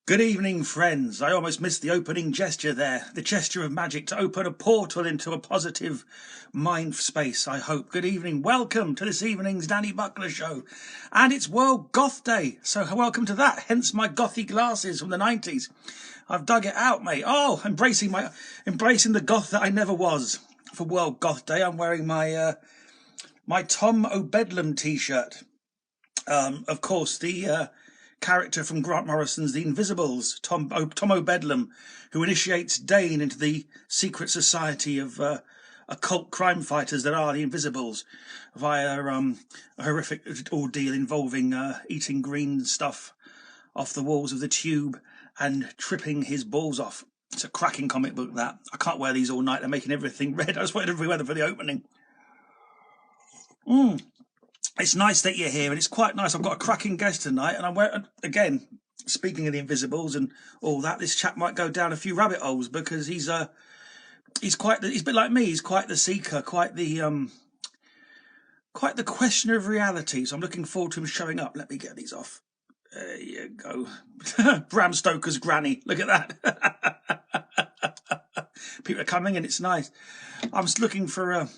Good evening, friends. I almost missed the opening gesture there. The gesture of magic to open a portal into a positive mind space, I hope. Good evening. Welcome to this evening's Danny Buckler Show. And it's World Goth Day. So welcome to that. Hence my gothy glasses from the 90s. I've dug it out, mate. Oh, embracing the goth that I never was. For World Goth Day, I'm wearing my Tom O'Bedlam t-shirt. Of course, the character from Grant Morrison's The Invisibles, Tom O'Bedlam, who initiates Dane into the secret society of occult crime fighters that are the Invisibles via a horrific ordeal involving eating green stuff off the walls of the tube and tripping his balls off. It's a cracking comic book, that. I can't wear these all night. They're making everything red. I just wanted every weather for the opening. It's nice that you're here, and it's quite nice. I've got a cracking guest tonight, and I'm wearing, again, speaking of the Invisibles and all that, this chap might go down a few rabbit holes because he's a bit like me. He's quite the seeker, quite the questioner of reality. So I'm looking forward to him showing up. Let me get these off. There you go. Bram Stoker's granny. Look at that. People are coming, and it's nice. I'm just looking for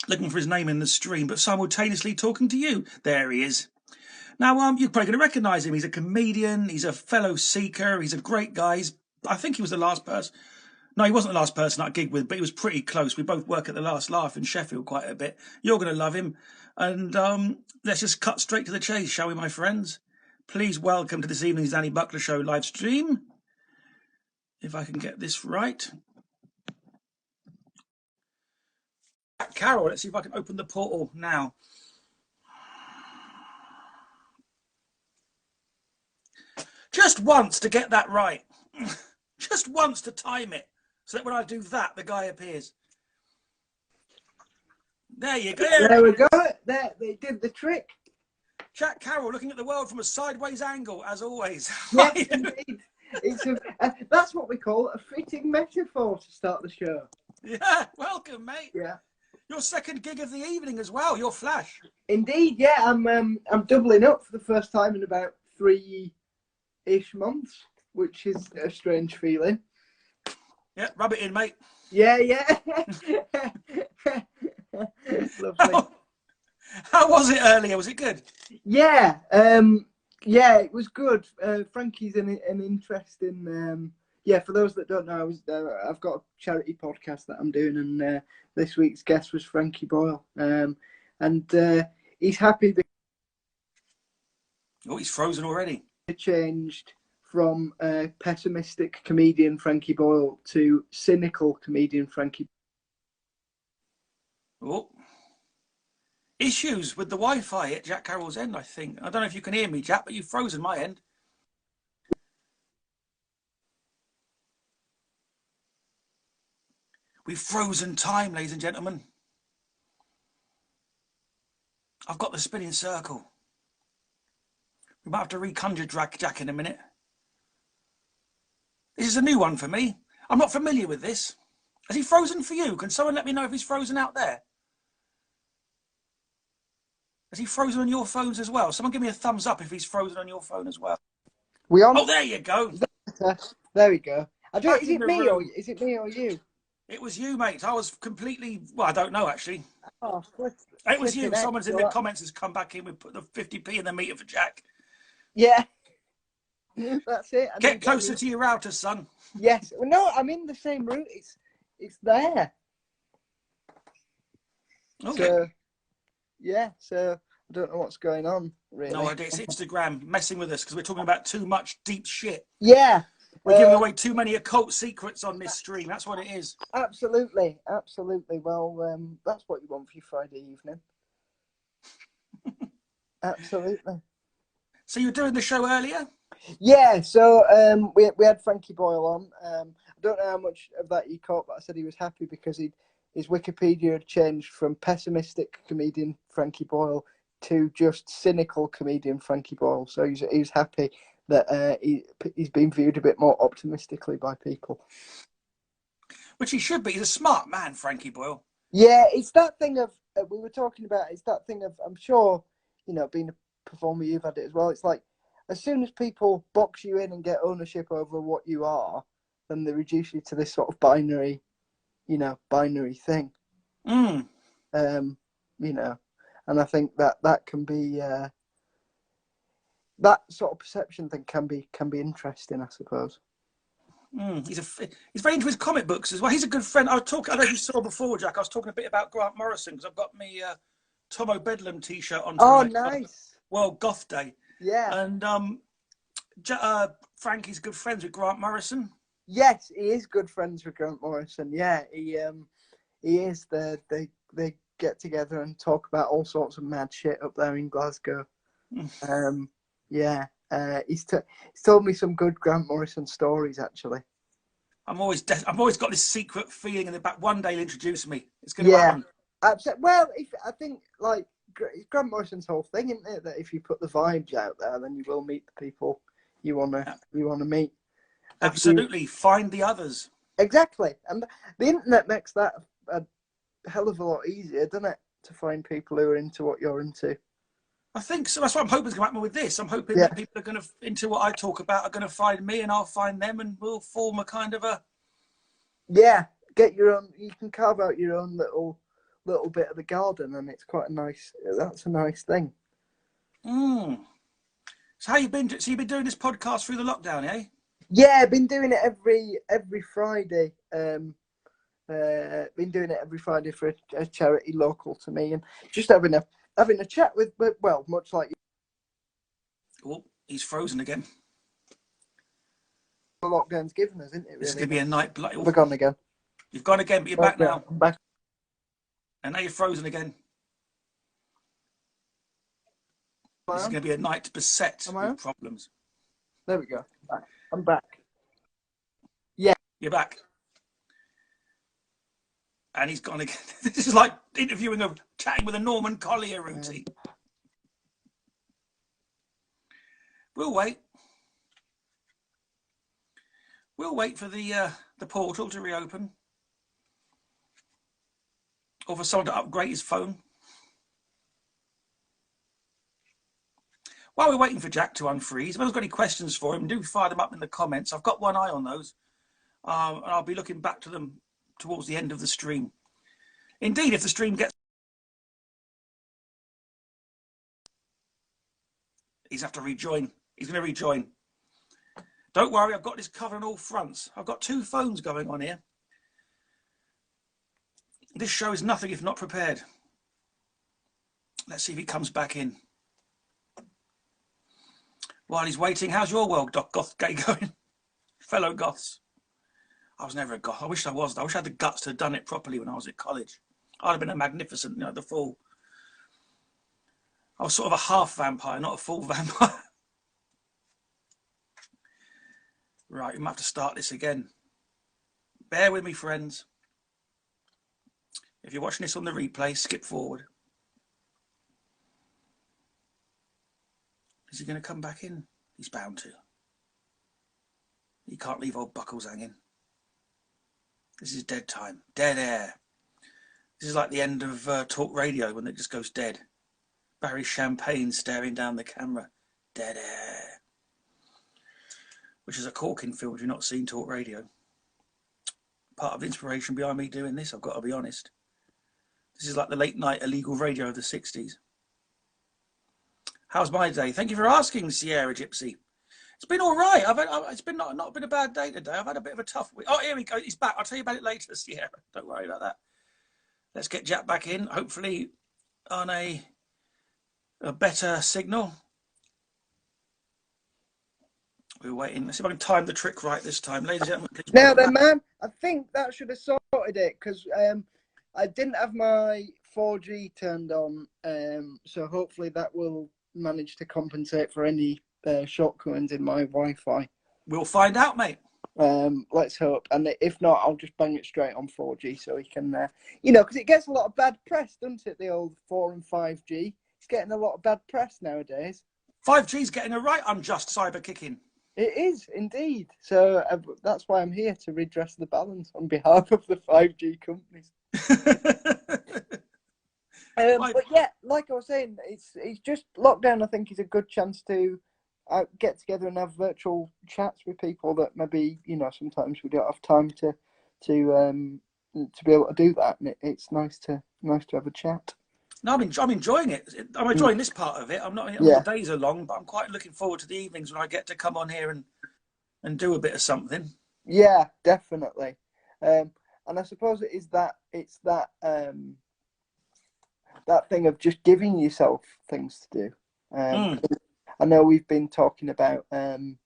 his name in the stream, but simultaneously talking to you. There he is. Now, you're probably going to recognise him. He's a comedian. He's a fellow seeker. He's a great guy. I think he was the last person. No, he wasn't the last person I gigged with, but he was pretty close. We both work at the Last Laugh in Sheffield quite a bit. You're going to love him. And let's just cut straight to the chase, shall we, my friends? Please welcome to this evening's Danny Buckler Show live stream. If I can get this right. Jack Carroll. Let's see if I can open the portal now. Just once to get that right. Just once to time it. So that when I do that, the guy appears. There you go. There we go. There, they did the trick. Jack Carroll looking at the world from a sideways angle, as always. Yes, indeed. That's what we call a fitting metaphor to start the show. Yeah, welcome, mate. Yeah. Your second gig of the evening as well. Your Flash. Indeed, yeah. I'm doubling up for the first time in about 3-ish months, which is a strange feeling. Yeah, rub it in, mate. Yeah. Lovely. How was it earlier? Was it good? Yeah, it was good. Frankie's an interesting. For those that don't know, I've got a charity podcast that I'm doing, and this week's guest was Frankie Boyle, and he's happy because he's frozen already. He changed from pessimistic comedian Frankie Boyle to cynical comedian Frankie. Oh. Issues with the Wi-Fi at Jack Carroll's end, I think. I don't know if you can hear me, Jack, but you've frozen my end. We've frozen time, ladies and gentlemen. I've got the spinning circle. We might have to reconjure Jack in a minute. This is a new one for me. I'm not familiar with this. Has he frozen for you? Can someone let me know if he's frozen out there? Has he frozen on your phones as well? Someone give me a thumbs up if he's frozen on your phone as well. Oh, there you go. There we go. Is it me or you? It was you, mate. I was completely... Well, I don't know, actually. Oh, it was you. Someone's in the comments has come back in. We put the 50p in the meter for Jack. Yeah. That's it. Get closer to your router, son. Yes. Well, no, I'm in the same route. It's there. Okay. So I don't know what's going on, really. No idea. It's Instagram messing with us because we're talking about too much deep shit. Yeah. We're giving away too many occult secrets on this stream. That's what it is. Absolutely. Well, that's what you want for your Friday evening. Absolutely. So you were doing the show earlier? Yeah. So we had Frankie Boyle on. I don't know how much of that he caught, but I said he was happy because his Wikipedia had changed from pessimistic comedian Frankie Boyle to just cynical comedian Frankie Boyle. So he's happy that he's been viewed a bit more optimistically by people. Which he should be. He's a smart man, Frankie Boyle. Yeah, it's that thing of, we were talking about, it's that thing of, I'm sure, being a performer, you've had it as well. It's like, as soon as people box you in and get ownership over what you are, then they reduce you to this sort of binary thing. Mm. And I think that can be that sort of perception thing can be interesting, I suppose. He's very into his comic books as well. He's a good friend. I don't know if you saw before, Jack. I was talking a bit about Grant Morrison because I've got me Tomo Bedlam T-shirt on tonight. Oh, nice. World Goth Day. Yeah. And Frankie's good friends with Grant Morrison. Yes, he is good friends with Grant Morrison. Yeah, he is. They get together and talk about all sorts of mad shit up there in Glasgow. He's told me some good Grant Morrison stories, actually. I've always got this secret feeling in the back. One day he'll introduce me. It's going to happen. Well, I think like Grant Morrison's whole thing, isn't it? That if you put the vibes out there, then you will meet the people you wanna meet. Absolutely, find the others. Exactly, and the internet makes that a hell of a lot easier, doesn't it? To find people who are into what you're into. I think so. That's what I'm hoping is going to happen with this. I'm hoping that people are going to into what I talk about are going to find me, and I'll find them, and we'll form a kind of a get your own. You can carve out your own little bit of the garden, and it's quite a nice. That's a nice thing. So how you been? So you've been doing this podcast through the lockdown, eh? Yeah, I've been doing it every Friday. Been doing it every Friday for a charity local to me, and just having a chat with, well, much like you. Oh, he's frozen again. The lockdown's given us, isn't it? Really? This is going to be a night. We're gone again. You've gone again, but you're back now. I'm back. And now you're frozen again. This is going to be a night beset with problems. There we go. I'm back. Yeah. You're back. And he's gone again. This is like chatting with a Norman Collier routine. We'll wait. We'll wait for the portal to reopen. Or for someone to upgrade his phone. While we're waiting for Jack to unfreeze, if anyone's got any questions for him, do fire them up in the comments. I've got one eye on those. And I'll be looking back to them towards the end of the stream. Indeed, if the stream gets... He's have to rejoin. He's going to rejoin. Don't worry, I've got this covered on all fronts. I've got 2 phones going on here. This show is nothing if not prepared. Let's see if he comes back in. While he's waiting, how's your World Goth Day going? Fellow Goths. I was never a Goth. I wish I was. I wish I had the guts to have done it properly when I was at college. I'd have been a magnificent, the full... I was sort of a half vampire, not a full vampire. Right, we might have to start this again. Bear with me, friends. If you're watching this on the replay, skip forward. Is he going to come back in? He's bound to. He can't leave old Buckles hanging. This is dead time. Dead air. This is like the end of talk radio when it just goes dead. Barry Champagne staring down the camera. Dead air. Which is a corking film if you've not seen talk radio. Part of the inspiration behind me doing this, I've got to be honest. This is like the late night illegal radio of the 60s. How's my day? Thank you for asking, Sierra Gypsy. It's been all right. It's been not been a bad day today. I've had a bit of a tough week. Oh, here we go. He's back. I'll tell you about it later, Sierra. Don't worry about that. Let's get Jack back in. Hopefully on a better signal. We're waiting. Let's see if I can time the trick right this time. Ladies and gentlemen. Now then, man, I think that should have sorted it because I didn't have my 4G turned on. So hopefully that will manage to compensate for any shortcomings in my Wi-Fi. We'll find out, mate. Let's hope. And if not, I'll just bang it straight on 4G so he can, because it gets a lot of bad press, doesn't it? The old 4 and 5G. It's getting a lot of bad press nowadays. 5G's getting a right unjust cyber kicking. It is, indeed. So that's why I'm here, to redress the balance on behalf of the 5G companies. But yeah, like I was saying, it's just lockdown. I think is a good chance to get together and have virtual chats with people that maybe, you know, sometimes we don't have time to be able to do that, and it's nice to have a chat. No, I'm enjoying it. I'm enjoying this part of it. I'm not. I mean, the Yeah, days are long, but I'm quite looking forward to the evenings when I get to come on here and do a bit of something. yeah, definitely. And I suppose it's that that thing of just giving yourself things to do. I know we've been talking about. I'm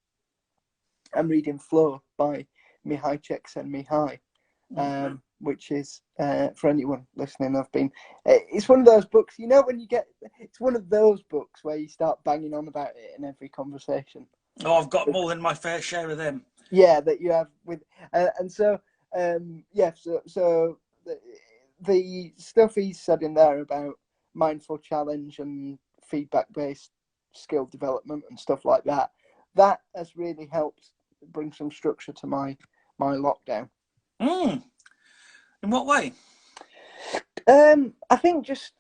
reading Flow by Mihai Csikszentmihalyi, which is for anyone listening. It's one of those books, you know, it's one of those books where you start banging on about it in every conversation. Oh, I've got more than my fair share of them. Yeah, that you have with, and so so the stuff he said in there about mindful challenge and feedback based skill development and stuff like that has really helped bring some structure to my lockdown. In what way? I think just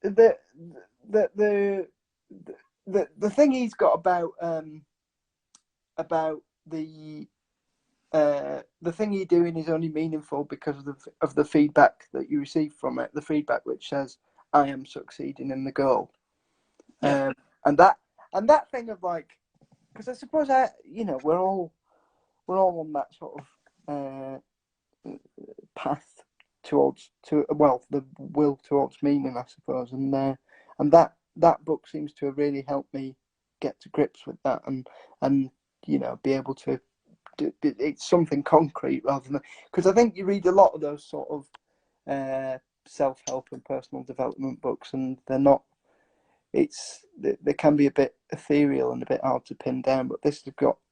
the thing he's got about the thing you're doing is only meaningful because of the feedback that you receive from it. The feedback which says, "I am succeeding in the goal," and that thing of like, because I suppose we're all on that sort of path towards the will towards meaning, I suppose, and that book seems to have really helped me get to grips with that and be able to. It's something concrete rather than, because I think you read a lot of those sort of self-help and personal development books, and they're not. They can be a bit ethereal and a bit hard to pin down, but this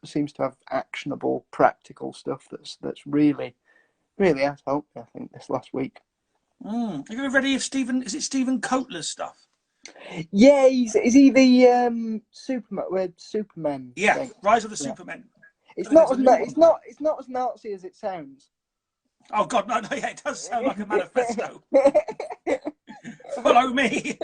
seems to have actionable, practical stuff that's really has helped me, I think, this last week. Have you ever read any of Stephen Kotler's stuff? Yeah, is he the Superman? Yeah, Thing? Rise of the Supermen. It's not as Nazi as it sounds. Oh God, no, yeah, it does sound like a manifesto. Follow me.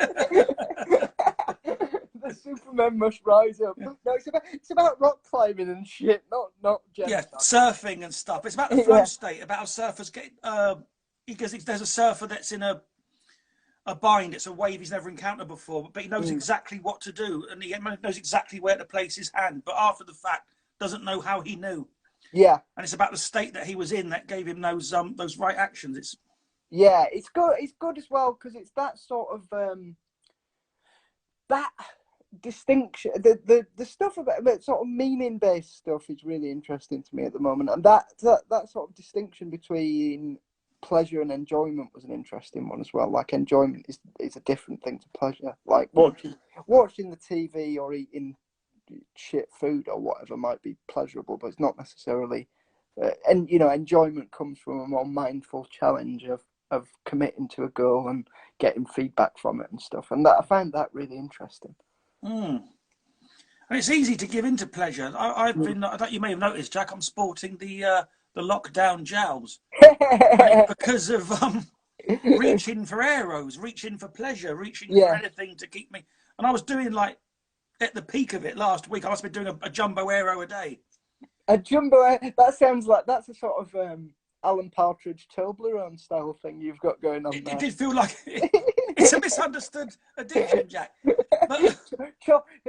The Supermen must rise up. No, it's about rock climbing and shit, not genocide. Yeah, surfing and stuff. It's about the flow state, about how surfers get. Because there's a surfer that's in a bind. It's a wave he's never encountered before, but he knows exactly what to do, and he knows exactly where to place his hand. But after the fact, doesn't know how he knew. Yeah, and it's about the state that he was in that gave him those right actions. It's good. It's good as well because it's that sort of that distinction. The stuff about sort of meaning based stuff is really interesting to me at the moment, and that sort of distinction between pleasure and enjoyment was an interesting one as well. Like enjoyment is a different thing to pleasure. Like watching the TV or eating shit food or whatever might be pleasurable, but it's not necessarily. And enjoyment comes from a more mindful challenge of committing to a goal and getting feedback from it and stuff. And that I found that really interesting. And it's easy to give into pleasure. I thought you may have noticed, Jack. I'm sporting the lockdown jowls because of reaching for arrows, reaching for pleasure, reaching for anything to keep me. And I was doing like at the peak of it last week. I must have been doing a jumbo arrow a day. A jumbo? That sounds like that's a sort of Alan Partridge Toblerone style thing you've got going on there. It did feel like it's a misunderstood addiction, Jack. But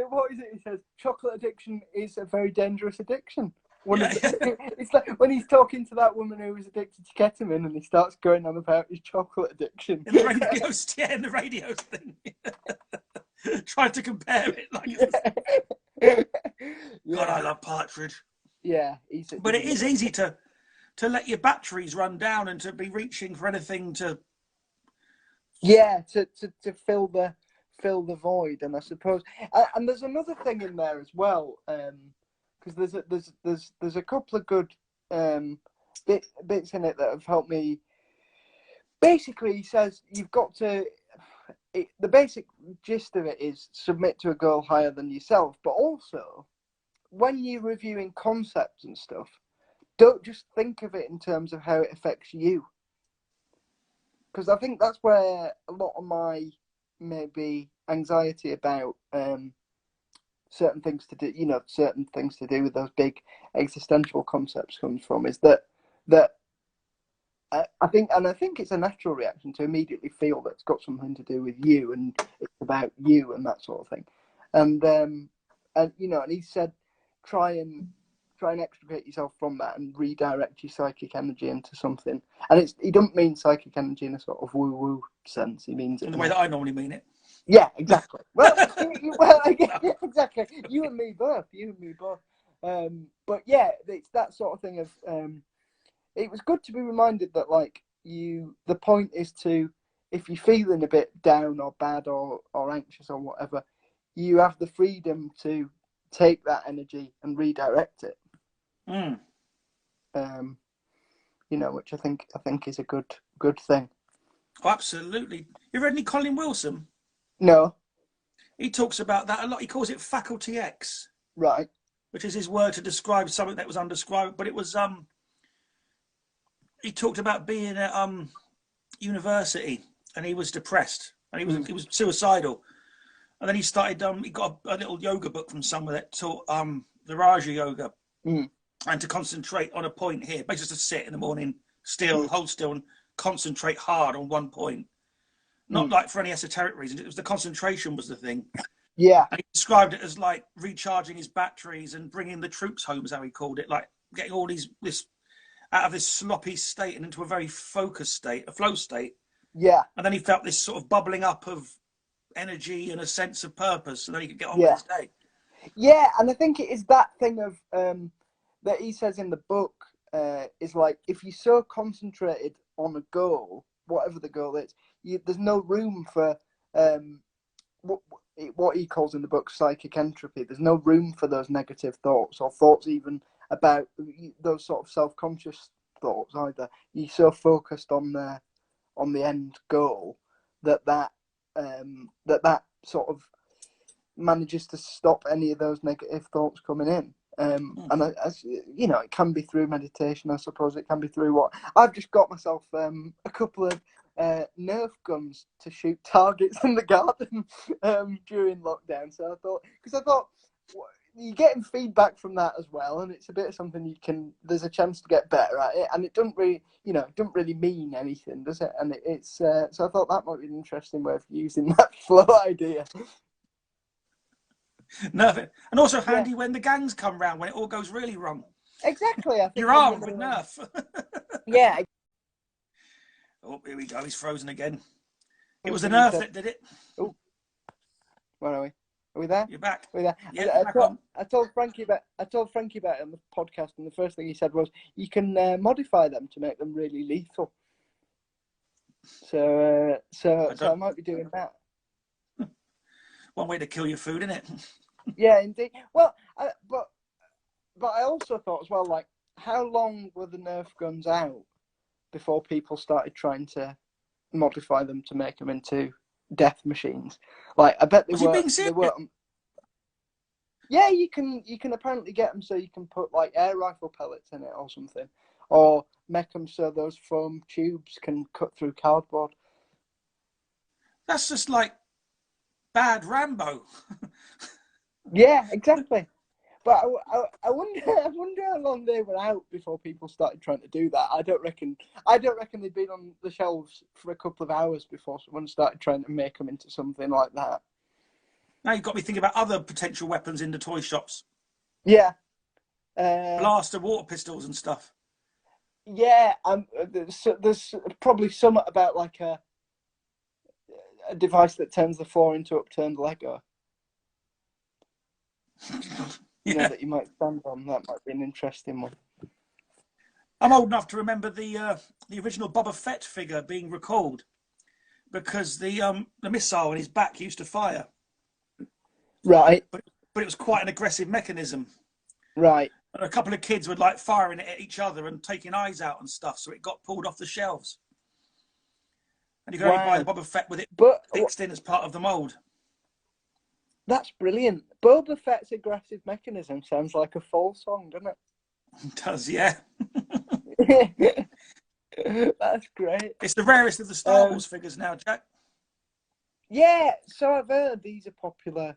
what is it? He says chocolate addiction is a very dangerous addiction. It's like when he's talking to that woman who was addicted to ketamine, and he starts going on about his chocolate addiction. In the radio thing. Trying to compare it like God, I love Partridge. Yeah, but it is easy to let your batteries run down and to be reaching for anything to fill the void. And I suppose and there's another thing in there as well, because there's a couple of good bits in it that have helped me. Basically, he says you've got to. The basic gist of it is submit to a goal higher than yourself, but also when you're reviewing concepts and stuff, don't just think of it in terms of how it affects you. Because I think that's where a lot of my maybe anxiety about certain things to do, certain things to do with those big existential concepts comes from, is that I think it's a natural reaction to immediately feel that it's got something to do with you and it's about you and that sort of thing, and he said try and extricate yourself from that and redirect your psychic energy into something. And he don't mean psychic energy in a sort of woo-woo sense. He means it in the way that I normally mean it. Yeah, exactly. Well, exactly. You and me both. But yeah, it's that sort of thing of. It was good to be reminded that, like, the point is to, if you're feeling a bit down or bad or anxious or whatever, you have the freedom to take that energy and redirect it. Which I think is a good thing. Oh, absolutely. You read any Colin Wilson? No. He talks about that a lot. He calls it Faculty X. Right. Which is his word to describe something that was undescribable. But it was he talked about being at university and he was depressed and he was suicidal. And then he started he got a little yoga book from somewhere that taught the Raja yoga. And to concentrate on a point here, basically just to sit in the morning, still, hold still, and concentrate hard on one point. Not like for any esoteric reason. It was the concentration was the thing. Yeah. And he described it as like recharging his batteries and bringing the troops home, is how he called it. Like getting all this out of this sloppy state and into a very focused state, a flow state. Yeah. And then he felt this sort of bubbling up of energy and a sense of purpose, and then he could get on with his day. Yeah, and I think it is that thing of that he says in the book is like, if you're so concentrated on a goal, whatever the goal is, there's no room for what he calls in the book psychic entropy. There's no room for those negative thoughts or thoughts even about those sort of self-conscious thoughts either. You're so focused on the end goal that sort of manages to stop any of those negative thoughts coming in. And it can be through meditation. I suppose it can be through what I've just got myself a couple of Nerf guns to shoot targets in the garden during lockdown. So I thought you're getting feedback from that as well, and it's a bit of something there's a chance to get better at it, and it doesn't really mean anything, does it? And it's so I thought that might be an interesting way of using that flow idea. Nerf it. And also handy when the gangs come round, when it all goes really wrong. Exactly. I think you're armed with Nerf. Yeah. Oh, here we go. He's frozen again. It was the Nerf that did it. Oh, where are we? Are we there? You're back. We're there. Yeah, I told Frankie about it on the podcast, and the first thing he said was, "You can modify them to make them really lethal." So I might be doing that. One way to kill your food, isn't it? Yeah, indeed. Well, but I also thought as well, like, how long were the Nerf guns out before people started trying to modify them to make them into death machines? Like, I bet they were. Yeah, you can apparently get them so you can put like air rifle pellets in it or something, or make them so those foam tubes can cut through cardboard. That's just like bad Rambo. Yeah, exactly. But I wonder how long they were out before people started trying to do that. I don't reckon they'd been on the shelves for a couple of hours before someone started trying to make them into something like that. Now you've got me thinking about other potential weapons in the toy shops. Yeah. Blaster water pistols and stuff. Yeah, there's probably something about like a device that turns the floor into upturned Lego. That you might stand on. That might be an interesting one. I'm old enough to remember the original Boba Fett figure being recalled because the missile in his back used to fire. Right. But it was quite an aggressive mechanism. Right. And a couple of kids were like firing it at each other and taking eyes out and stuff, so it got pulled off the shelves. And you could only buy the Boba Fett with it fixed in as part of the mould. That's brilliant. Boba Fett's aggressive mechanism sounds like a fall song, doesn't it? It does, yeah. That's great. It's the rarest of the Star Wars figures now, Jack. Yeah, so I've heard. He's a popular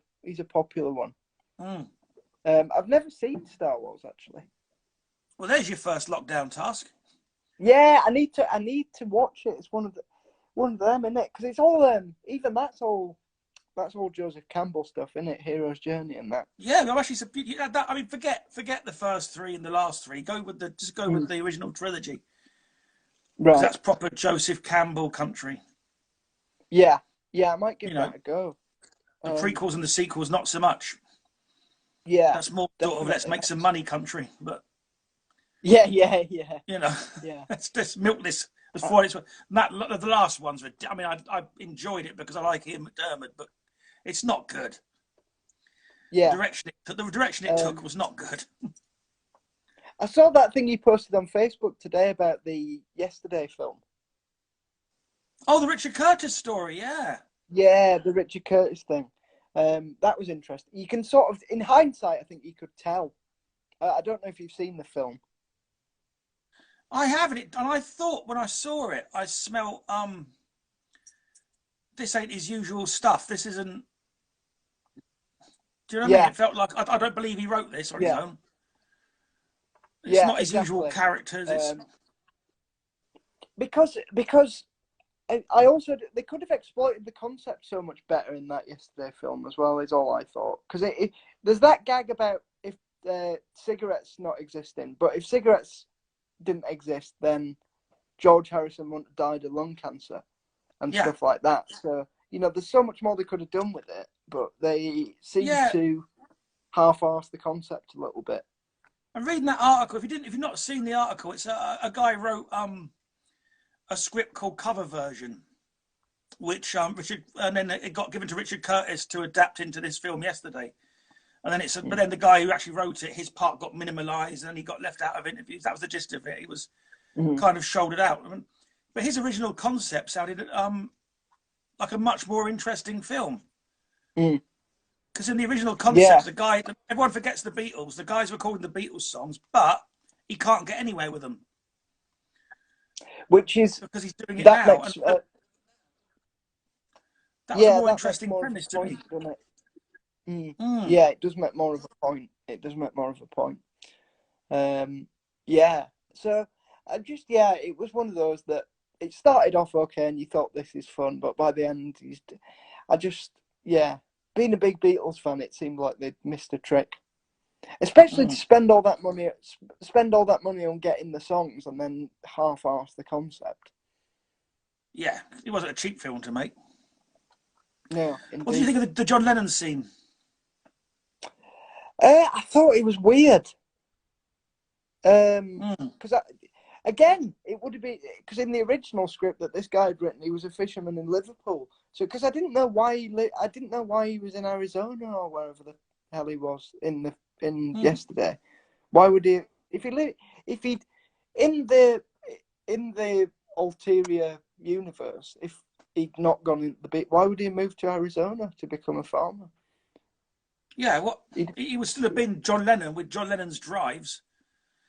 one. Mm. I've never seen Star Wars actually. Well, there's your first lockdown task. Yeah, I need to watch it. It's one of them, isn't it? Because it's all even that's all Joseph Campbell stuff, isn't it? Hero's Journey and that. Yeah, I'm actually. I mean, forget the first three and the last three. Go with the original trilogy, because Right. that's proper Joseph Campbell country. Yeah, yeah, I might You give know, that a go. the prequels and the sequels, not so much. Yeah, That's more sort of let's definitely. make some money country. But Yeah, you know, yeah. let's milk this Uh, before it's that. The last ones were. I mean, I enjoyed it because I like Ian McDermott, but it's not good. yeah. The direction it took Um, was not good. I saw that thing you posted on Facebook today about the Yesterday film. Oh, the Richard Curtis story, yeah. Yeah, the Richard Curtis thing. That was interesting. You can sort of, in hindsight, I think you could tell. I don't know if you've seen the film. I haven't, and I thought when I saw it, I smelt this ain't his usual stuff. This isn't. Do you know what I mean? Yeah, It felt like I don't believe he wrote this on his yeah, own. It's yeah, not his usual exactly. characters. It's Because I also they could have exploited the concept so much better in that Yesterday film as well. Is all I thought, because there's that gag about if cigarettes not existing, but if cigarettes didn't exist, then George Harrison wouldn't have died of lung cancer and yeah, stuff like that. So there's so much more they could have done with it, but they seem yeah. to half-arse the concept a little bit. I'm reading that article. If you've not seen the article, it's a guy wrote a script called Cover Version, which Richard, and then it got given to Richard Curtis to adapt into this film Yesterday. And then but then the guy who actually wrote it, his part got minimalised, and he got left out of interviews. That was the gist of it. He was kind of shouldered out. I mean, but his original concept sounded like a much more interesting film. Because in the original concept, Yeah, everyone forgets the Beatles. The guy's recording the Beatles songs, but he can't get anywhere with them which is because he's doing it that now. makes And that was a yeah, more that makes interesting more of premise a to point, me. doesn't it? Mm. Yeah, it does make more of a point. It does make more of a point. Yeah. So it was one of those that it started off okay, and you thought this is fun, but by the end, being a big Beatles fan, it seemed like they'd missed a trick. Especially to spend all that money on getting the songs and then half-arse the concept. Yeah, it wasn't a cheap film to make. No, What do you indeed. think of the John Lennon scene? I thought it was weird. Because again, it would have been because in the original script that this guy had written, he was a fisherman in Liverpool. So because I didn't know why he was in Arizona or wherever the hell he was in Yesterday. Why would he if he'd in the ulterior universe, if he'd not gone in the bit, why would he move to Arizona to become a farmer? Yeah, he would still have been John Lennon with John Lennon's drives.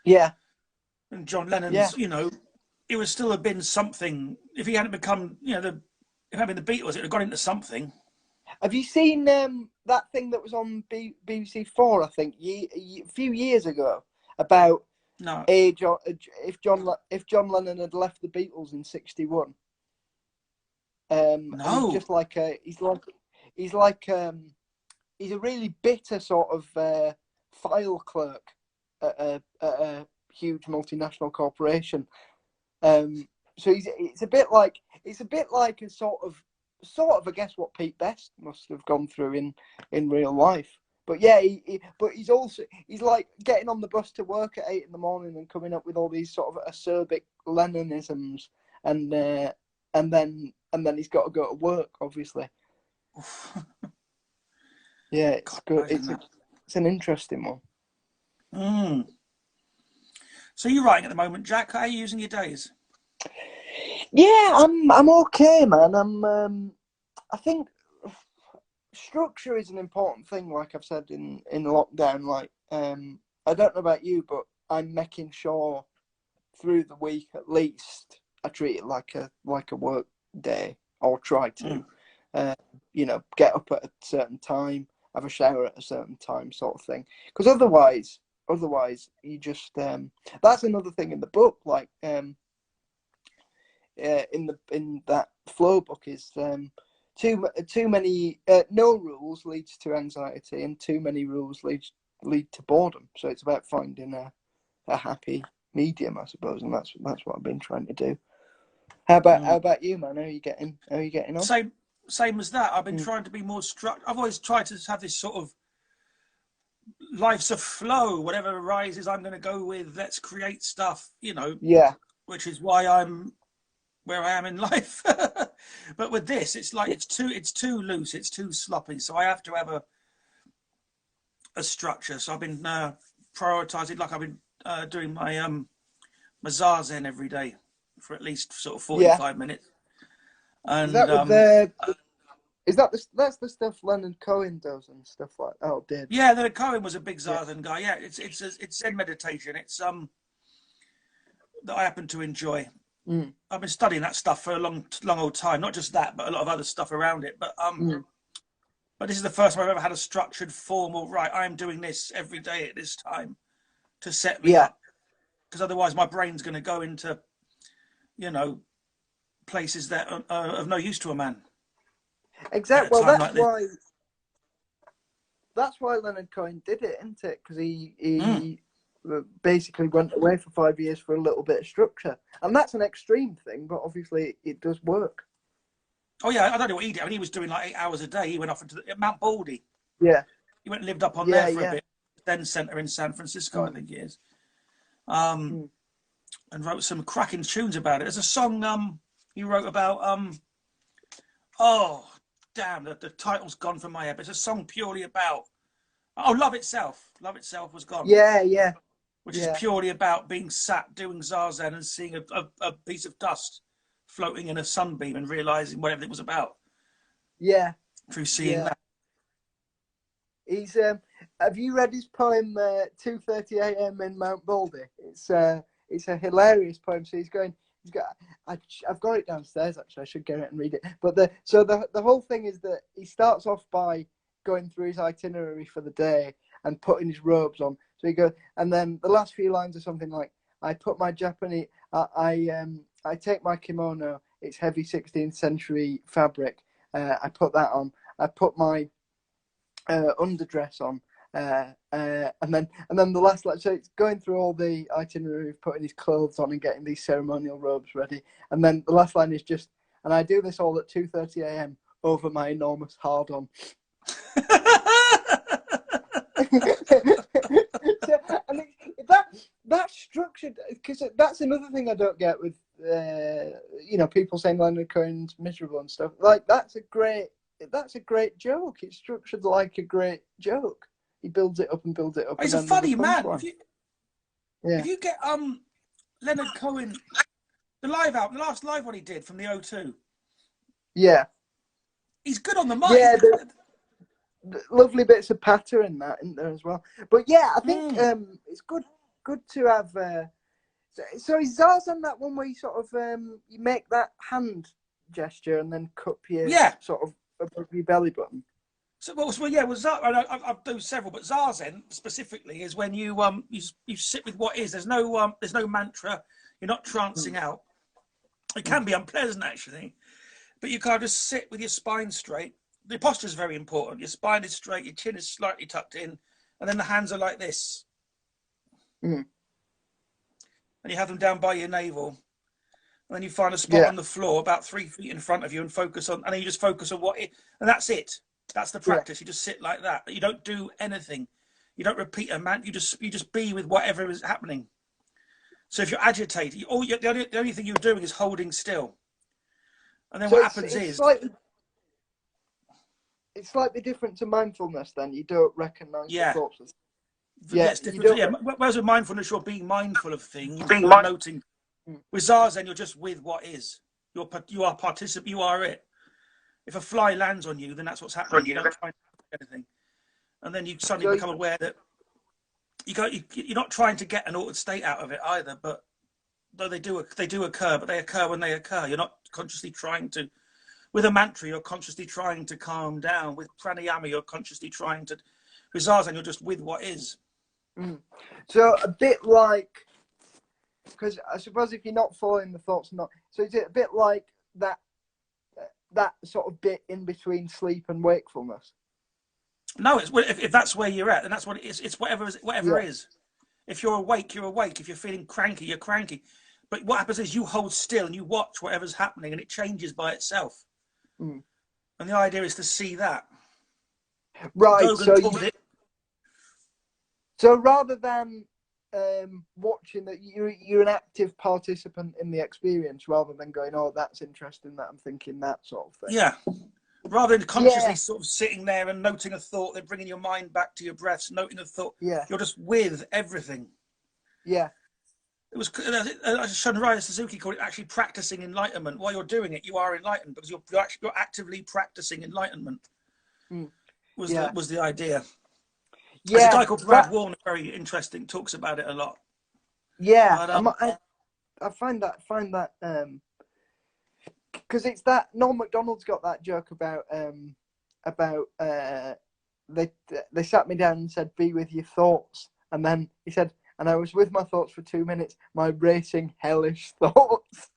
Yeah, And John yeah. Lennon's, it would still have been something if he hadn't become, if it hadn't been the Beatles, it would have gone into something. Have you seen that thing that was on BBC Four? I think a few years ago about No, age or if John Lennon had left the Beatles in '61. And he's no, just like he's a really bitter sort of file clerk at a huge multinational corporation. So it's a bit like a sort of I guess what Pete Best must have gone through in real life. But yeah, but he's like getting on the bus to work at 8 a.m. and coming up with all these sort of acerbic Lennonisms, and then he's got to go to work, obviously. Yeah, it's good. It's an interesting one. So you're writing at the moment, Jack. How are you using your days? Yeah, I'm okay, man. I think structure is an important thing, like I've said in lockdown. Like, I don't know about you, but I'm making sure through the week at least I treat it like a work day, or try to. Get up at a certain time. have a shower at a certain time, sort of thing. Because otherwise you just that's another thing in the book, like in that flow book is too many no rules leads to anxiety, and too many rules lead to boredom. So it's about finding a happy medium, I suppose, and that's what I've been trying to do. How about you, man? How are you getting on? Same as that. I've been trying to be more structured. I've always tried to have this sort of life's a flow. Whatever arises, I'm going to go with. Let's create stuff, Yeah. Which is why I'm where I am in life. But with this, it's like it's too loose, it's too sloppy. So I have to have a structure. So I've been prioritizing, like I've been doing my Zazen every day for at least sort of 45 minutes. And is that that's the stuff Leonard Cohen does and stuff like that? Oh, did. Yeah, Leonard Cohen was a big Zazen guy. Yeah, it's Zen meditation. It's that I happen to enjoy. I've been studying that stuff for a long old time. Not just that, but a lot of other stuff around it. But but this is the first time I've ever had a structured, formal. Right, I'm doing this every day at this time to set me up. Because otherwise, my brain's going to go into, places that are of no use to a man. Exactly. Well, that's why Leonard Cohen did it, isn't it? Because he basically went away for 5 years for a little bit of structure, and that's an extreme thing, but obviously it does work. Oh yeah, I don't know what he did. I mean, he was doing like 8 hours a day. He went off into Mount Baldy. Yeah. He went and lived up on there for a bit. Zen Center in San Francisco, I think it is. And wrote some cracking tunes about it. There's a song he wrote about oh damn, the title's gone from my head. But it's a song purely about Love Itself. Love Itself was gone. Yeah. Which is purely about being sat doing Zazen and seeing a piece of dust floating in a sunbeam and realizing what everything was about. Yeah. Through seeing that. He's have you read his poem 2:30 a.m. in Mount Baldy? It's a hilarious poem. So I've got it downstairs actually. I should get it and read it. But the whole thing is that he starts off by going through his itinerary for the day and putting his robes on. So he goes, and then the last few lines are something like, "I put my Japanese, I take my kimono. It's heavy 16th century fabric. I put that on. I put my underdress on." And then the last line, so it's going through all the itinerary of putting his clothes on and getting these ceremonial robes ready. And then the last line is just, "And I do this all at 2:30 a.m. over my enormous hard-on." And that's structured, because that's another thing I don't get with people saying Leonard Cohen's miserable and stuff. Like that's a great joke. It's structured like a great joke. He builds it up and builds it up. He's a funny man. If you get Leonard Cohen, the last live one he did from the O2. Yeah. He's good on the mic. Yeah, the lovely bits of patter in that, isn't there, as well? But yeah, I think it's good to have. So is Zazen that one where you sort of you make that hand gesture and then cup your sort of above your belly button? So I've done several, but Zazen specifically is when you sit with what is. There's no mantra. You're not trancing out. It can be unpleasant actually, but you can't just sit with your spine straight. The posture is very important. Your spine is straight, your chin is slightly tucked in, and then the hands are like this. And you have them down by your navel. And then you find a spot on the floor about 3 feet in front of you and then you just focus on and that's it. That's the practice. You just sit like that. You don't do anything. You don't repeat a man. You just be with whatever is happening. So if you're agitated, the only thing you're doing is holding still. And then what happens is... It's slightly different to mindfulness then. You don't recognise the thoughts. Whereas with mindfulness, you're being mindful of things. You're noting. With Zazen, you're just with what is. You are participant. You are it. If a fly lands on you, then that's what's happening. You don't try to do anything. And then you suddenly become aware that you're not trying to get an altered state out of it either. But though they do occur, but they occur when they occur. You're not consciously trying to. With a mantra, you're consciously trying to calm down. With pranayama, you're consciously trying to. With zazen, you're just with what is. So a bit like, because I suppose if you're not following the thoughts, not. So is it a bit like that sort of bit in between sleep and wakefulness? No, it's if that's where you're at, then that's what it is. It's whatever is. If you're awake, you're awake. If you're feeling cranky, you're cranky. But what happens is you hold still and you watch whatever's happening, and it changes by itself. And the idea is to see that. Right. Dogen so rather than watching that, you're an active participant in the experience, rather than going, "Oh, that's interesting. That I'm thinking that," sort of thing. Yeah. Rather than consciously sort of sitting there and noting a thought, then bringing your mind back to your breaths, noting a thought. Yeah. You're just with everything. Yeah. It was Shunraya Suzuki called it actually practicing enlightenment. While you're doing it, you are enlightened because you're actively practicing enlightenment. Was the idea. Yeah. There's a guy called Brad Warner, very interesting, talks about it a lot. Yeah. But, I find that because it's that Norm Macdonald's got that joke about they sat me down and said, "Be with your thoughts," and then he said, "And I was with my thoughts for 2 minutes, my racing hellish thoughts."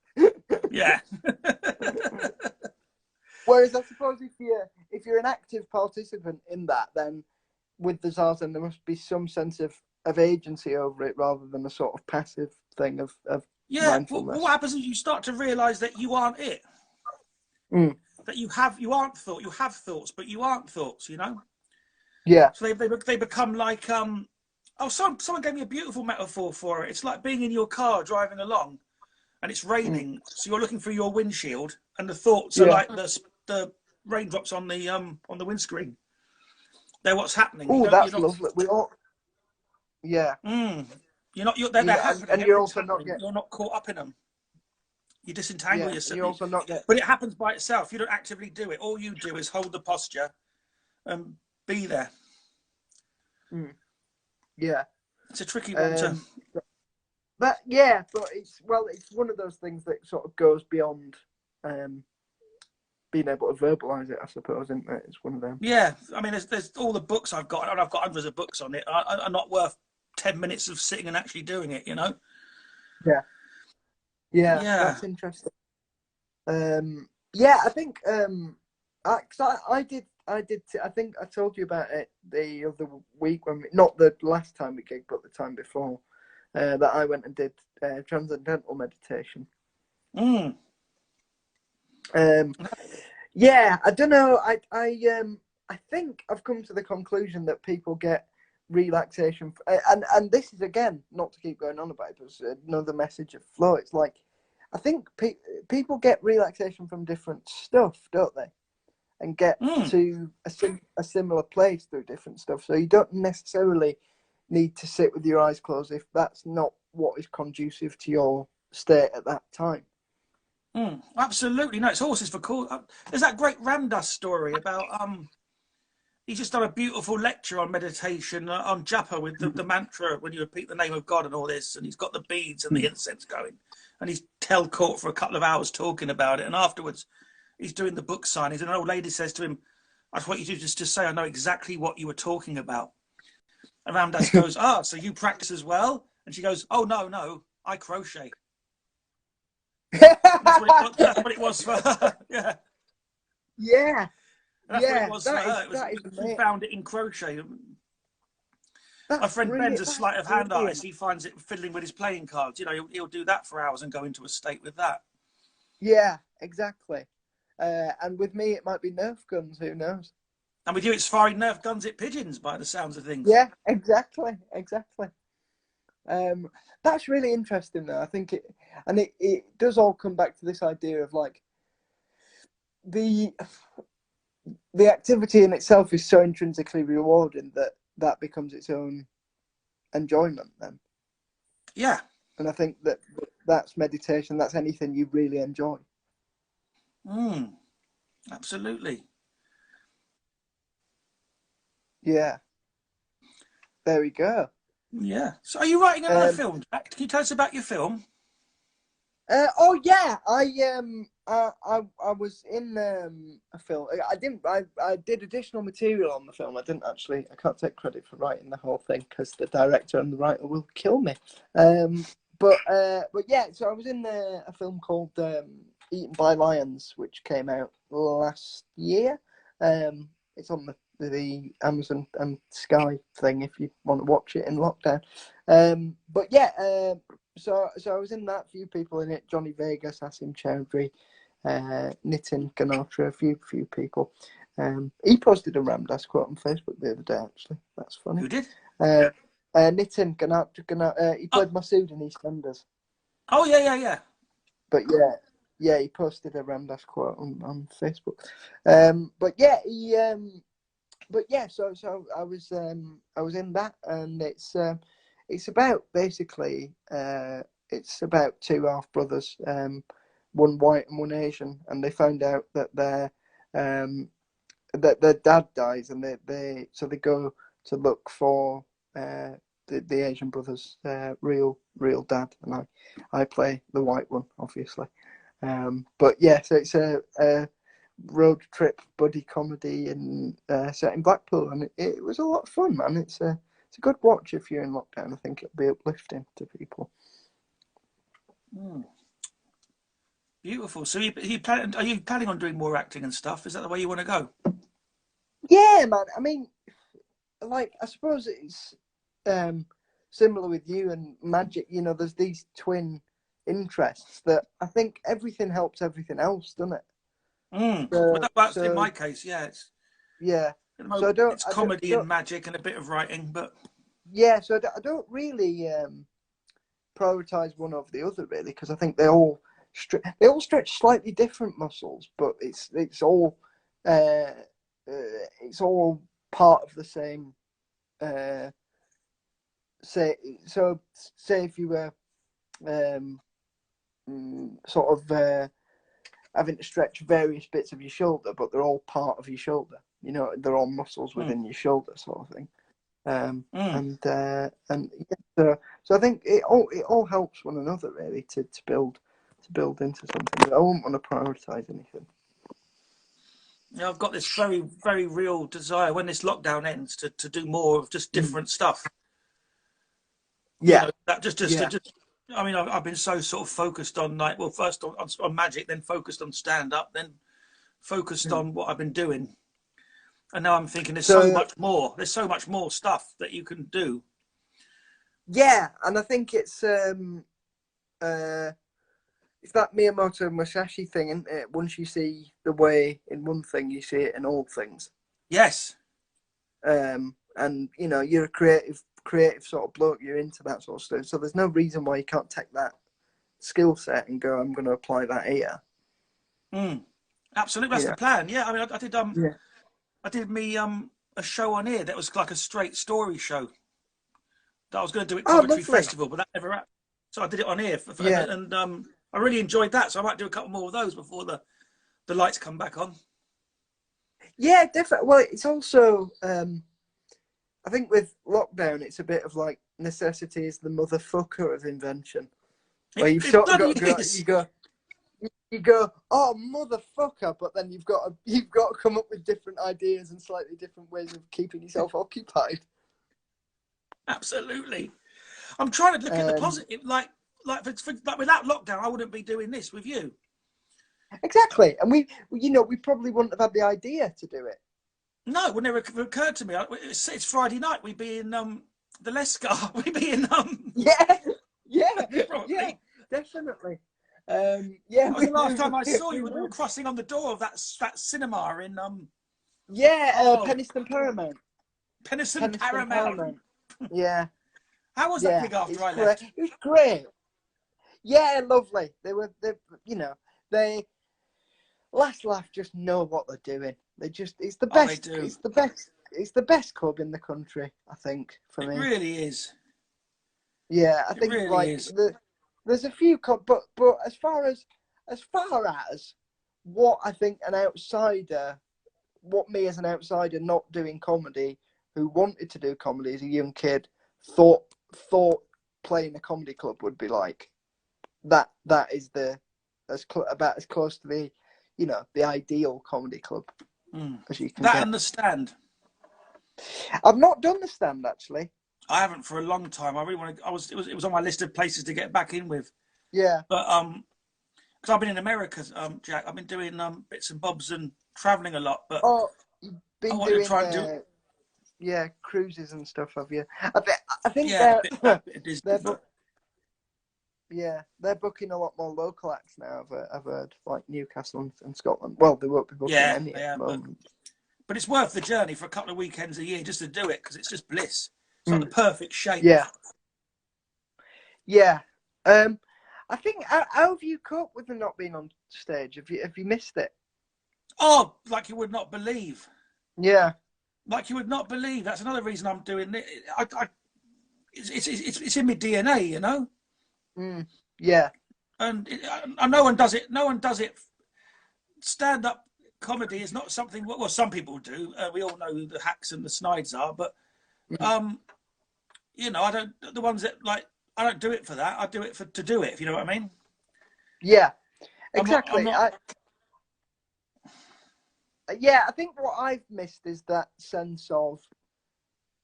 Yeah. Whereas I suppose if you're an active participant in that, then with the zazen there must be some sense of agency over it, rather than a sort of passive thing of mindfulness. What happens is you start to realise that you aren't it. That you aren't thought. You have thoughts, but you aren't thoughts. You know. Yeah. So they become like someone gave me a beautiful metaphor for it. It's like being in your car driving along, and it's raining. So you're looking through your windshield, and the thoughts are like the raindrops on the windscreen. They're what's happening. Oh, that's lovely. We all. Yeah. You're they're happening, and you're also not you're not caught up in them. You disentangle yourself. You're also not but it happens by itself. You don't actively do it. All you do is hold the posture and be there. Yeah. It's a tricky one to. But it's one of those things that sort of goes beyond being able to verbalize it, I suppose, isn't it? It's one of them. Yeah, I mean, there's all the books I've got, and I've got hundreds of books on it. Are not worth 10 minutes of sitting and actually doing it, you know? Yeah, that's interesting. I think I did. I think I told you about it the other week not the last time we gigged, but the time before, that I went and did transcendental meditation. I don't know. I think I've come to the conclusion that people get relaxation, and this is, again, not to keep going on about it, but another message of flow. It's like, I think people get relaxation from different stuff, don't they? And get to a similar place through different stuff. So you don't necessarily need to sit with your eyes closed if that's not what is conducive to your state at that time. Absolutely. No, it's horses for course. There's that great Ramdas story about he's just done a beautiful lecture on meditation, on japa, with the mantra when you repeat the name of God and all this, and he's got the beads and the incense going, and he's held court for a couple of hours talking about it, and afterwards he's doing the book signings, and an old lady says to him, "I just want you to just say I know exactly what you were talking about." And Ramdas goes, "So you practice as well?" And she goes, "Oh, no, I crochet." That's what it was for her. Yeah. That's what it was for her. She found it in crochet. My friend Ben's a sleight of hand artist. He finds it fiddling with his playing cards. You know, he'll do that for hours and go into a state with that. Yeah, exactly. And with me, it might be Nerf guns. Who knows? And with you, it's firing Nerf guns at pigeons, by the sounds of things. Yeah, exactly. That's really interesting, though. I think it does all come back to this idea of like the activity in itself is so intrinsically rewarding that becomes its own enjoyment then. Yeah. And I think that's meditation. That's anything you really enjoy. Absolutely. Yeah. There we go. Yeah. So are you writing another film, Jack? Can you tell us about your film? I I was in a film. I did additional material on the film. I can't take credit for writing the whole thing because the director and the writer will kill me. But yeah, so I was in a film called Eaten by Lions, which came out last year. It's on the Amazon and Sky thing if you want to watch it in lockdown. But yeah, so I was in that. Few people in it: Johnny Vegas, Asim Chowdhury, Nitin Ganatra, a few people. He posted a Ramdas quote on Facebook the other day. Actually, that's funny. Who did? Nitin Ganatra. He played Masood in EastEnders. Oh yeah. But yeah, he posted a Ramdas quote on Facebook. But yeah, so I was in that, and it's about basically it's about two half brothers, one white and one Asian, and they found out that their dad dies, and they go to look for the Asian brother's real dad, and I play the white one, obviously. But yeah, so it's a road trip buddy comedy and set in Blackpool, and it was a lot of fun, man. It's a good watch if you're in lockdown. I think it'll be uplifting to people. Beautiful. So are you planning on doing more acting and stuff? Is that the way you want to go? Yeah, man. I mean, like, I suppose it's similar with you and magic. You know, there's these twin interests that I think everything helps everything else, doesn't it? Well, that's in my case, yeah. It's comedy and magic and a bit of writing, but yeah. So I don't really prioritize one over the other, really, because I think they all stretch slightly different muscles, but it's all part of the same. Say if you were sort of having to stretch various bits of your shoulder, but they're all part of your shoulder. You know, they're all muscles within your shoulder, sort of thing. And yeah, so I think it all helps one another, really, to build into something. But I wouldn't want to prioritize anything. You know, I've got this very, very real desire when this lockdown ends to do more of just different stuff. Yeah, you know, that just I mean, I've been so sort of focused on, like, well, first on magic, then focused on stand up, then focused on what I've been doing, and now I'm thinking there's so much more. There's so much more stuff that you can do. Yeah, and I think it's that Miyamoto Musashi thing, isn't it? Once you see the way in one thing, you see it in all things. Yes. And you know, you're a creative sort of bloke. You're into that sort of stuff. So there's no reason why you can't take that skill set and go, I'm going to apply that here. Absolutely, that's the plan. Yeah, I mean, I did me a show on here that was like a straight story show that I was going to do at Coventry Festival, but that never happened. So I did it on here, and I really enjoyed that. So I might do a couple more of those before the lights come back on. Yeah, definitely. Well, it's also I think with lockdown, it's a bit of like necessity is the motherfucker of invention. Where you've sort of got to go, you go, oh motherfucker, but then you've got to come up with different ideas and slightly different ways of keeping yourself occupied. Absolutely. I'm trying to look at the positive, like without lockdown, I wouldn't be doing this with you. Exactly, and we probably wouldn't have had the idea to do it. No, it would never have occurred to me. It's Friday night. We'd be in the Lescar. We'd be in Yeah, definitely. That was the last time I saw you when we were crossing on the door of that cinema in Penistone Paramount. Penistone Paramount. Yeah. How was that gig after I left? It was great. Yeah, lovely. They Last Laugh just know what they're doing. It's the best. It's the best. It's the best club in the country, I think, for me. It really is. Yeah, I think really there's a few, but as far as what I think what me as an outsider not doing comedy, who wanted to do comedy as a young kid, thought playing a comedy club would be like. That is the about as close to the, the ideal comedy club as you can That get. and The Stand. I've not done The Stand actually. I haven't for a long time. I really want to. It was on my list of places to get back in with. Yeah. But because I've been in America, Jack. I've been doing bits and bobs and traveling a lot. But You've been I wanted doing to try and do. cruises and stuff, have you? I think Yeah, a bit of Disney, they're booking a lot more local acts now. I've heard, like Newcastle and Scotland. Well, they won't be booking any at the moment. But it's worth the journey for a couple of weekends a year just to do it because it's just bliss. It's like the perfect shape. Yeah. Yeah. I think how have you coped with them not being on stage? Have you missed it? Oh, like you would not believe. Yeah. Like you would not believe. That's another reason I'm doing it. It's in my DNA, you know. Yeah. And no one does it. No one does it. Stand-up comedy is not something. Well, some people do. We all know who the Hacks and the Snides are, but I don't. The ones that I don't do it for that. I do it to do it. If you know what I mean. Yeah. Exactly. I'm I think what I've missed is that sense of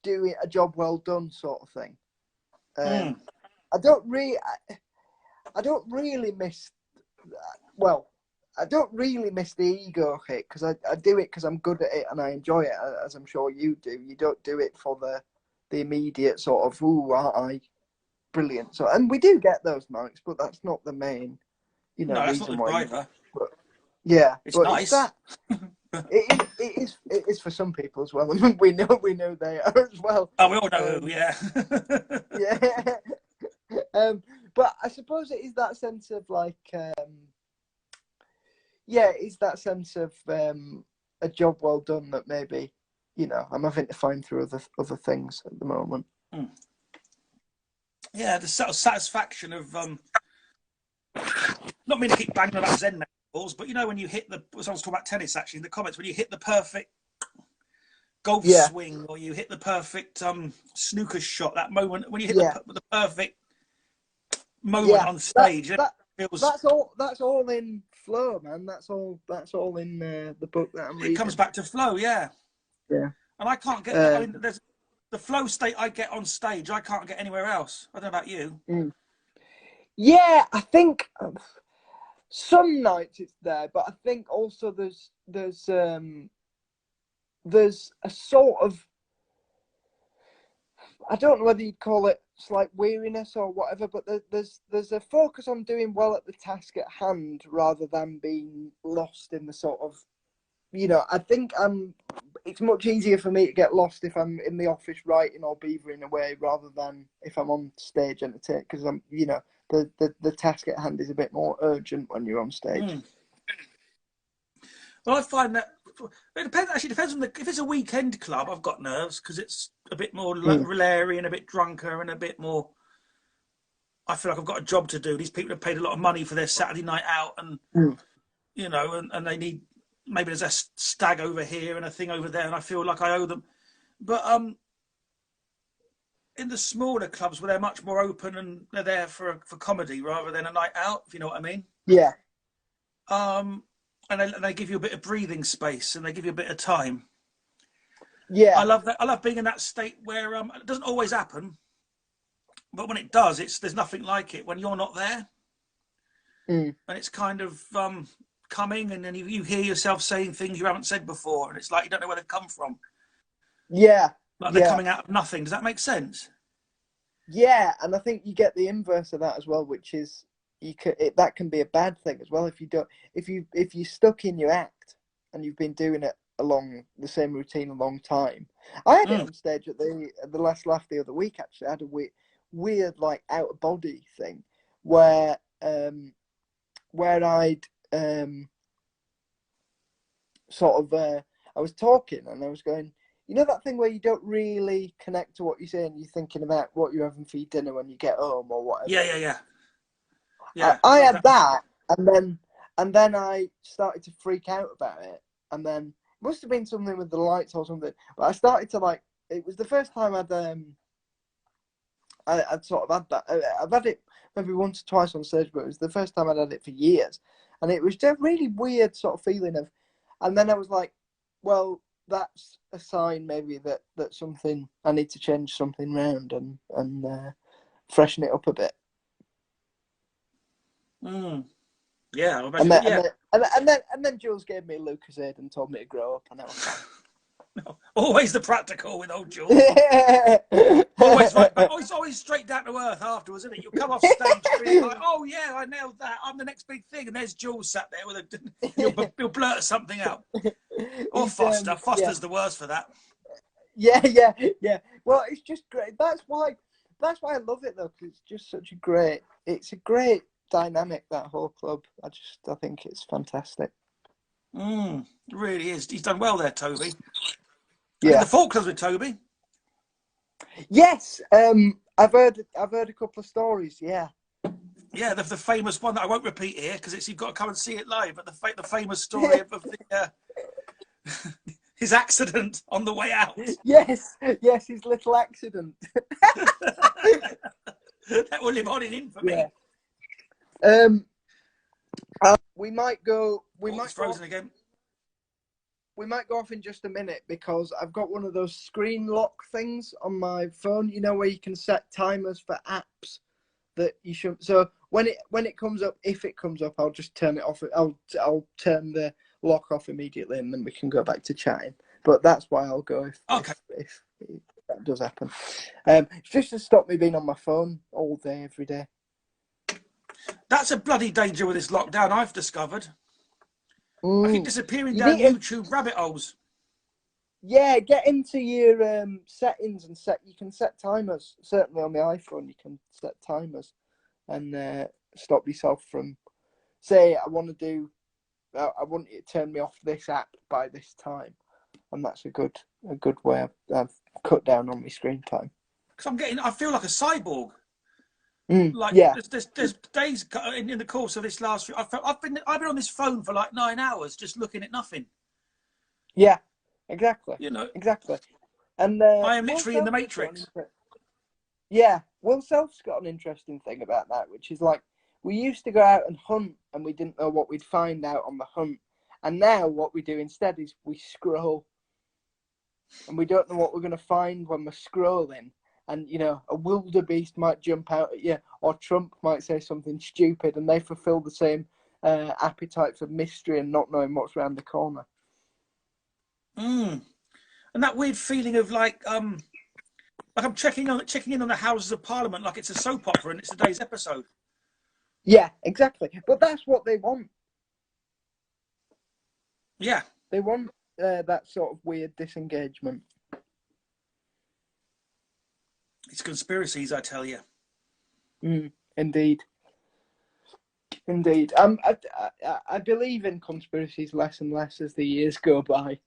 doing a job well done sort of thing. I don't really miss. Well, I don't really miss the ego hit because I do it because I'm good at it and I enjoy it, as I'm sure you do. You don't do it for the immediate sort of aren't I brilliant? So, and we do get those nights, but that's not the main, no, that's reason not the driver. It's nice. It's that. It is for some people as well. we know they are as well. Oh, we all know who, yeah. Yeah. But I suppose it is that sense of it's that sense of a job well done that maybe I'm having to find through other things at the moment. Yeah, the sort of satisfaction of not mean to keep banging about Zen balls, but when you hit I was talking about tennis actually in the comments, when you hit the perfect golf swing or you hit the perfect snooker shot, that moment when you hit the perfect moment on stage, that's all in flow, man. That's all in the book that I'm reading. It comes back to flow, yeah. And I can't get that. I mean, there's the flow state I get on stage, I can't get anywhere else. I don't know about you. Yeah, I think some nights it's there, but I think also there's a sort of, I don't know whether you'd call it slight weariness or whatever, but there's a focus on doing well at the task at hand rather than being lost in the sort of, I think it's much easier for me to get lost if I'm in the office writing or beavering away rather than if I'm on stage entertaining, because I'm, the task at hand is a bit more urgent when you're on stage. Well, I find that it depends on if it's a weekend club, I've got nerves because it's a bit more leery and a bit drunker and a bit more. I feel like I've got a job to do. These people have paid a lot of money for their Saturday night out, and and they need, maybe there's a stag over here and a thing over there, and I feel like I owe them. But in the smaller clubs where they're much more open and they're there for comedy rather than a night out, if you know what I mean. Yeah. And they give you a bit of breathing space and they give you a bit of time. Yeah. I love that. I love being in that state where it doesn't always happen, but when it does, there's nothing like it when you're not there. And it's kind of coming, and then you hear yourself saying things you haven't said before, and it's like you don't know where they've come from. Yeah. Like they're coming out of nothing. Does that make sense? Yeah, and I think you get the inverse of that as well, which is that can be a bad thing as well if you're stuck in your act and you've been doing it along the same routine a long time. I had it on stage at the last laugh the other week. Actually, I had a weird like out of body thing where I'd I was talking and I was going, that thing where you don't really connect to what you're saying, you're thinking about what you're having for your dinner when you get home or whatever. Yeah. I had that, and then I started to freak out about it, and then it must have been something with the lights or something. But I started to it was the first time I'd sort of had that. I've had it maybe once or twice on stage, but it was the first time I'd had it for years. And it was just a really weird sort of feeling of, and then I was like, well, that's a sign maybe that something, I need to change something round and freshen it up a bit. Yeah, I And imagine. then Jules gave me a Lucozade and told me to grow up, and I was fine. Always the practical with old Jules. Always right, but always straight down to earth afterwards, isn't it? You'll come off stage being like, "Oh yeah, I nailed that. I'm the next big thing," and there's Jules sat there with a. You'll blurt something out. Or Foster. Foster's the worst for that. Yeah. Well, it's just great. That's why I love it though, because it's just such a great. It's a great dynamic, that whole club. I think it's fantastic. It really is. He's done well there, Toby. Yeah. The Falklands with Toby. Yes. I've heard a couple of stories. Yeah. Yeah, the famous one that I won't repeat here because you've got to come and see it live. But the famous story of the his accident on the way out. Yes, his little accident. That will live on in infamy. Yeah. We might go. It's frozen again. We might go off in just a minute because I've got one of those screen lock things on my phone. You know, where you can set timers for apps that you should. So when it comes up, if it comes up, I'll just turn it off. I'll turn the lock off immediately, and then we can go back to chatting. But that's why I'll go if that does happen. It's just to stop me being on my phone all day, every day. That's a bloody danger with this lockdown, I've discovered. I keep disappearing down YouTube rabbit holes. Yeah, get into your settings and you can set timers. Certainly on the iPhone, you can set timers and stop yourself from, say, I want you to turn me off this app by this time, and that's a good way I've cut down on my screen time. Because I feel like a cyborg. There's days in the course of this last. I've been on this phone for like 9 hours just looking at nothing. Yeah, exactly. Exactly. And I am literally in the Matrix. Yeah, Will Self's got an interesting thing about that, which is like we used to go out and hunt, and we didn't know what we'd find out on the hunt, and now what we do instead is we scroll, and we don't know what we're going to find when we're scrolling. And, a wildebeest might jump out at you, or Trump might say something stupid, and they fulfill the same appetite for mystery and not knowing what's around the corner. And that weird feeling of like I'm checking in on the Houses of Parliament like it's a soap opera and it's today's episode. Yeah, exactly. But that's what they want. Yeah. They want that sort of weird disengagement. It's conspiracies, I tell you. Indeed. I believe in conspiracies less and less as the years go by.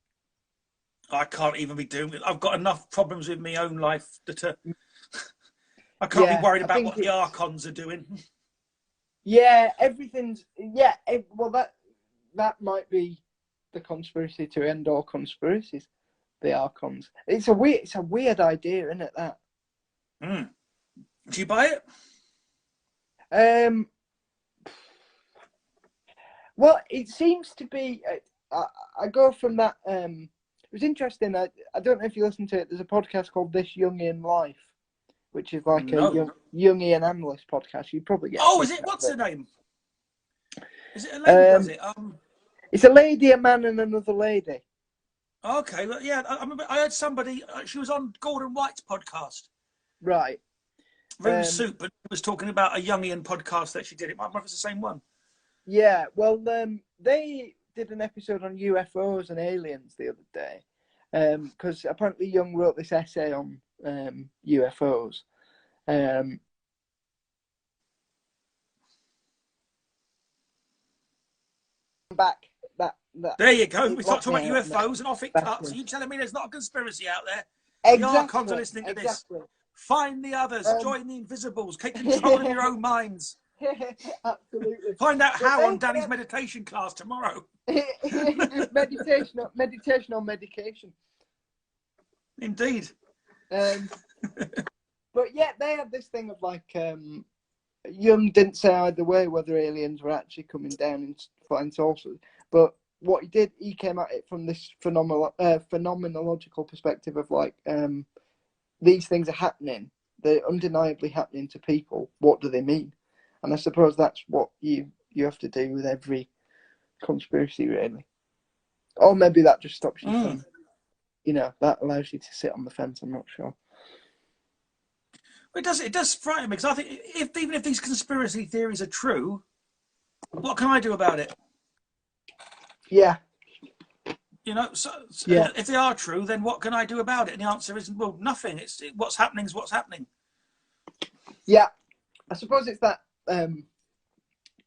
I can't even be doing it. I've got enough problems with my own life that I can't be worried about what the Archons are doing. Yeah, everything's... Yeah, well, that might be the conspiracy to end all conspiracies. The Archons. It's a weird idea, isn't it, that? Do you buy it? Well, it seems to be. I go from that. It was interesting. I don't know if you listen to it. There's a podcast called This Jungian Life, which is like a Jungian analyst podcast. You probably get. Oh, is it? What's the name? Is it a lady? Is it? It's a lady, a man, and another lady. Okay, well, yeah. I heard somebody. She was on Gordon White's podcast. Right. Room Soup, and was talking about a Jungian podcast that she did. It might be the same one. Yeah, well, they did an episode on UFOs and aliens the other day, because apparently Jung wrote this essay on UFOs. Back that. There you go. We start talking about UFOs and off it cuts. So you telling me there's not a conspiracy out there? Exactly. The Archons are listening to this. Find the others. Join the Invisibles. Take control of your own minds. Absolutely. Find out how on Danny's meditation class tomorrow. meditation on medication. Indeed. But yeah, they have this thing of like Young didn't say either way whether aliens were actually coming down in flying saucers, but what he did, he came at it from this phenomenological perspective of like, these things are happening, they're undeniably happening to people. What do they mean? And I suppose that's what you have to do with every conspiracy, really. Or maybe that just stops you from, that allows you to sit on the fence. I'm not sure. It does frighten me, because I think even if these conspiracy theories are true, what can I do about it? Yeah. So Yeah. if they are true, then what can I do about it? And the answer is, well, nothing. What's happening is what's happening. Yeah, I suppose it's that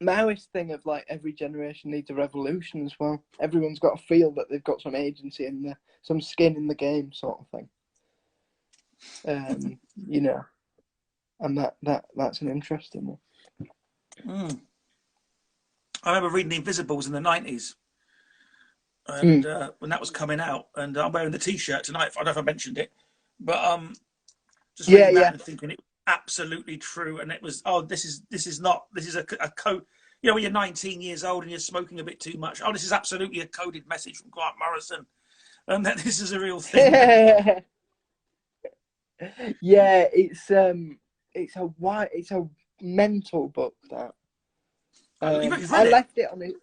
Maoist thing of like every generation needs a revolution as well. Everyone's got to feel that they've got some agency in some skin in the game, sort of thing. And that's an interesting one. I remember reading The Invisibles in the 90s, and when that was coming out, and I'm wearing the T-shirt tonight. I don't know if I mentioned it, but just reading that and thinking it was absolutely true, and it was, this is a code. When you're 19 years old and you're smoking a bit too much, this is absolutely a coded message from Grant Morrison, and that this is a real thing. Yeah, it's a mental book, that. You've read it? Left it on it.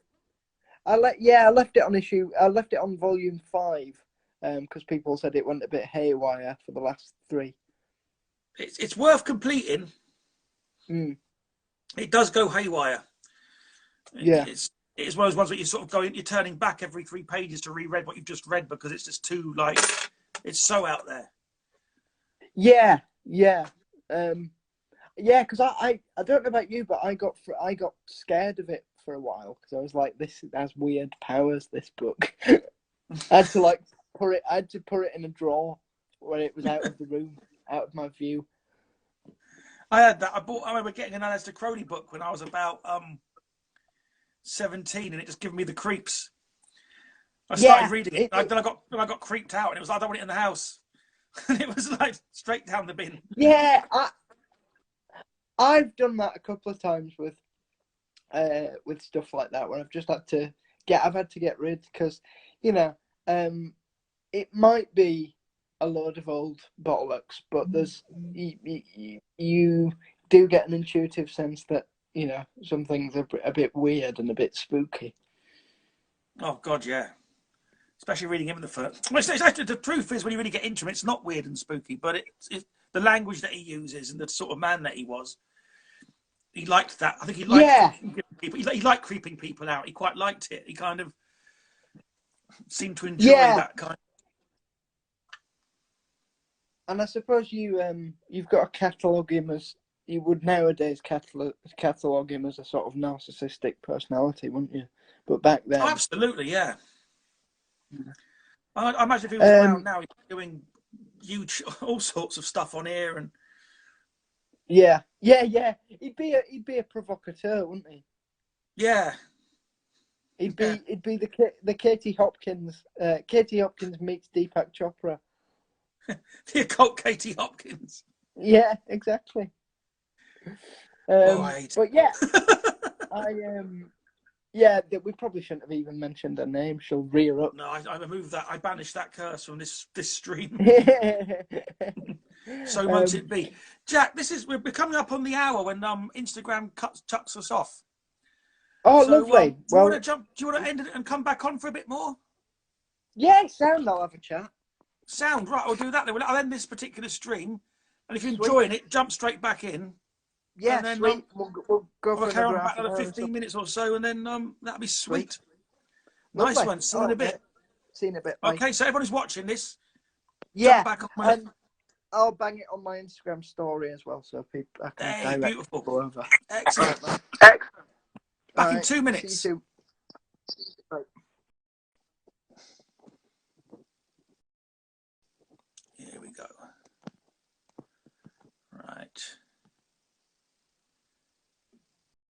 I left it on volume 5, because people said it went a bit haywire for the last 3. It's worth completing. It does go haywire. Yeah. It's one of those ones where you sort of you're turning back every 3 pages to reread what you've just read, because it's just too, it's so out there. Yeah. Because I don't know about you, but I got scared of it for a while, because I was like, this has weird powers, this book. I had to put it in a drawer when it was out of the room, out of my view. I had that. I remember getting an Aleister Crowley book when I was about 17, and it just gave me the creeps. I started reading it, then I got creeped out, and it was like, I don't want it in the house. And it was like straight down the bin. Yeah, I've done that a couple of times with stuff like that, where I've just had to get rid, because it might be a load of old bollocks, but there's you do get an intuitive sense that some things are a bit weird and a bit spooky. Oh God, yeah. Especially reading him in the first. Well, actually, the truth is, when you really get into it, it's not weird and spooky, but it's the language that he uses and the sort of man that he was. He liked that. I think he liked people. He liked creeping people out. He quite liked it. He kind of seemed to enjoy that kind. And I suppose you've got to catalogue him as, you would nowadays catalogue him as a sort of narcissistic personality, wouldn't you? But back then, absolutely, yeah. I imagine if he was around now, he'd be doing huge, all sorts of stuff on here, and yeah. He'd be a provocateur, wouldn't he? Yeah. He'd be the Katie Hopkins. Katie Hopkins meets Deepak Chopra. The occult Katie Hopkins. Yeah, exactly. But yeah, we probably shouldn't have even mentioned her name. She'll rear up. No, I removed that. I banished that curse from this stream. So won't it be, Jack? We're coming up on the hour when Instagram chucks us off. Oh, so, lovely. Do you want to end it and come back on for a bit more? Yeah, sound. I'll have a chat. Sound, right? I'll do that then. I'll end this particular stream, and if you're enjoying it, jump straight back in. Yeah, and then, sweet. We'll go for another 15 minutes or so, and then that'll be sweet. Nice lovely. One. See you in a bit. See you in a bit. Okay, bye. So everyone who's watching this, jump back on my. I'll bang it on my Instagram story as well, so people can direct people over. Excellent. Back in 2 minutes. See you soon. Bye. Here we go. Right.